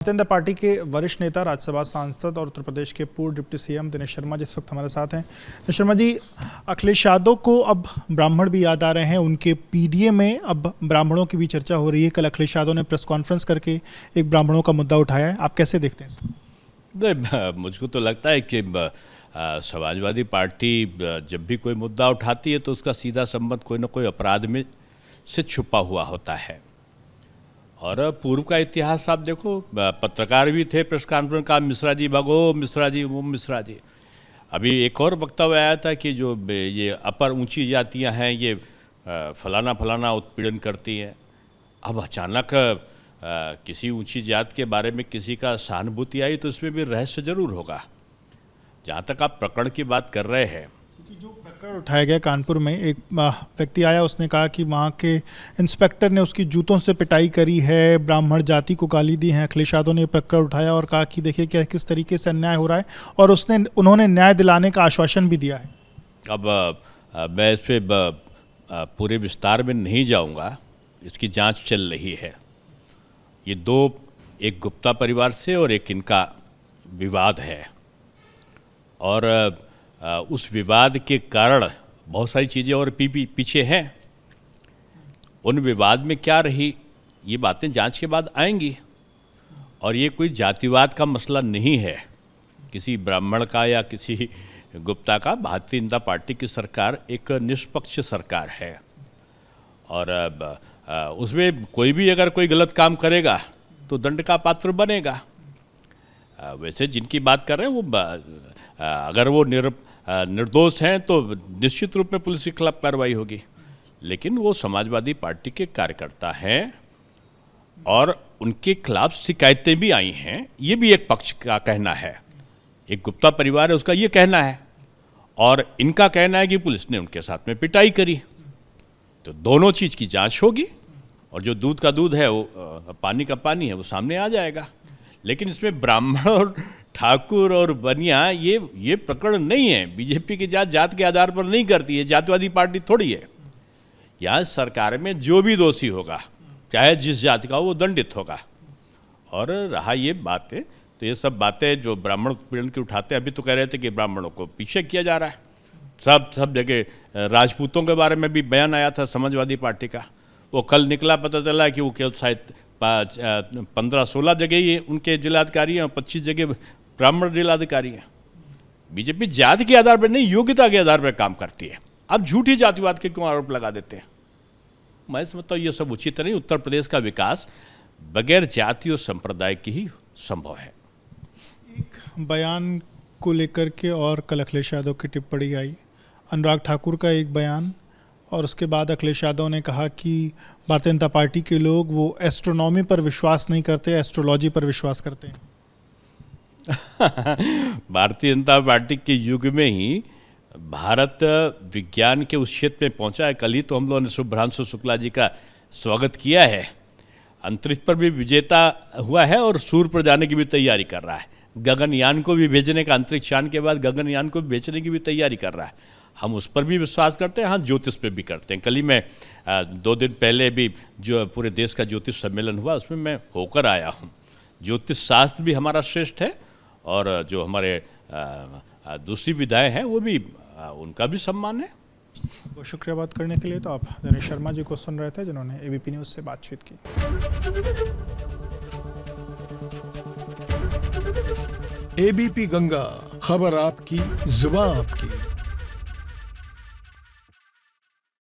Bharatiya Janata party के वरिष्ठ नेता, राज्यसभा सांसद और उत्तर प्रदेश के पूर्व डिप्टी सीएम दिनेश शर्मा जिस वक्त हमारे साथ हैं। दिनेश शर्मा जी, अखिलेश यादव को अब ब्राह्मण भी याद आ रहे हैं। उनके पीडीए में अब ब्राह्मणों की भी चर्चा हो रही है। कल अखिलेश यादव ने प्रेस कॉन्फ्रेंस करके एक ब्राह्मणों का मुद्दा उठाया है, आप कैसे देखते हैं? मुझको तो लगता है कि समाजवादी पार्टी जब भी कोई मुद्दा उठाती है तो उसका सीधा संबंध कोई ना कोई अपराध में से छुपा हुआ होता है। और पूर्व का इतिहास आप देखो, पत्रकार भी थे, प्रेस कॉन्फ्रेंस का मिश्रा जी भगो, मिश्रा जी वो मिश्रा जी। अभी एक और वक्तव्य आया था कि जो ये अपर ऊंची जातियां हैं ये फलाना फलाना उत्पीड़न करती हैं। अब अचानक किसी ऊंची जात के बारे में किसी का सहानुभूति आई तो इसमें भी रहस्य जरूर होगा। जहाँ तक आप प्रकरण की बात कर रहे हैं, जो प्रकरण उठाया गया कानपुर में, एक व्यक्ति आया, उसने कहा कि वहाँ के इंस्पेक्टर ने उसकी जूतों से पिटाई करी है, ब्राह्मण जाति को गाली दी है। अखिलेश यादव ने प्रकरण उठाया और कहा कि देखिए क्या किस तरीके से अन्याय हो रहा है, और उन्होंने न्याय दिलाने का आश्वासन भी दिया है। अब मैं इस पर पूरे विस्तार में नहीं जाऊँगा, इसकी जाँच चल रही है। ये दो, एक गुप्ता परिवार से और एक इनका विवाद है, और उस विवाद के कारण बहुत सारी चीज़ें और पीछे हैं। उन विवाद में क्या रही, ये बातें जांच के बाद आएंगी। और ये कोई जातिवाद का मसला नहीं है, किसी ब्राह्मण का या किसी गुप्ता का। भारतीय जनता पार्टी की सरकार एक निष्पक्ष सरकार है, और उसमें कोई भी अगर कोई गलत काम करेगा तो दंड का पात्र बनेगा। वैसे जिनकी बात कर रहे हैं वो अगर वो निर्दोष हैं तो निश्चित रूप में पुलिस के खिलाफ कार्रवाई होगी, लेकिन वो समाजवादी पार्टी के कार्यकर्ता हैं और उनके खिलाफ शिकायतें भी आई हैं। ये भी एक पक्ष का कहना है, एक गुप्ता परिवार है उसका ये कहना है, और इनका कहना है कि पुलिस ने उनके साथ में पिटाई करी। तो दोनों चीज़ की जांच होगी, और जो दूध का दूध है वो पानी का पानी है वो सामने आ जाएगा। लेकिन इसमें ब्राह्मण और ठाकुर और बनिया ये प्रकरण नहीं है। बीजेपी की जात के आधार पर नहीं करती है, जातिवादी पार्टी थोड़ी है। यहाँ सरकार में जो भी दोषी होगा, चाहे जिस जाति का हो, वो दंडित होगा। और रहा ये बातें, तो ये सब बातें जो ब्राह्मण उत्पीड़न की उठाते हैं, अभी तो कह रहे थे कि ब्राह्मणों को पीछे किया जा रहा है। सब जगह राजपूतों के बारे में भी बयान आया था समाजवादी पार्टी का, वो कल निकला, पता चला कि वो केवल शायद 15-16 जगह ही उनके जिलाधिकारी हैं और 25 जगह ब्राह्मण जिलाधिकारी हैं। बीजेपी जाति के आधार पर नहीं, योग्यता के आधार पर काम करती है। अब झूठी जातिवाद के क्यों आरोप लगा देते हैं? मैं समझता हूँ ये सब उचित नहीं। उत्तर प्रदेश का विकास बगैर जाति और संप्रदाय की ही संभव है। एक बयान को लेकर के और कल अखिलेश यादव की टिप्पणी आई, अनुराग ठाकुर का एक बयान, और उसके बाद अखिलेश यादव ने कहा कि भारतीय जनता पार्टी के लोग वो एस्ट्रोनॉमी पर विश्वास नहीं करते, एस्ट्रोलॉजी पर विश्वास करते हैं। भारतीय जनता पार्टी के युग में ही भारत विज्ञान के उस क्षेत्र में पहुंचा है। कल ही तो हम लोगों ने शुभ्रांशु शुक्ला जी का स्वागत किया है। अंतरिक्ष पर भी विजेता हुआ है और सूर्य पर जाने की भी तैयारी कर रहा है। गगनयान को भी भेजने का, अंतरिक्ष यान के बाद गगनयान को भेजने की भी तैयारी कर रहा है। हम उस पर भी विश्वास करते हैं, हाँ, ज्योतिष पे भी करते हैं। कल ही मैं 2 दिन पहले भी जो पूरे देश का ज्योतिष सम्मेलन हुआ उसमें मैं होकर आया हूँ। ज्योतिष शास्त्र भी हमारा श्रेष्ठ है, और जो हमारे दूसरी विधाएं हैं वो भी, उनका भी सम्मान है। बहुत शुक्रिया बात करने के लिए। तो आप दिनेश शर्मा जी को सुन रहे थे, जिन्होंने एबीपी न्यूज़ से बातचीत की। एबीपी गंगा, खबर आपकी, जुबान आपकी।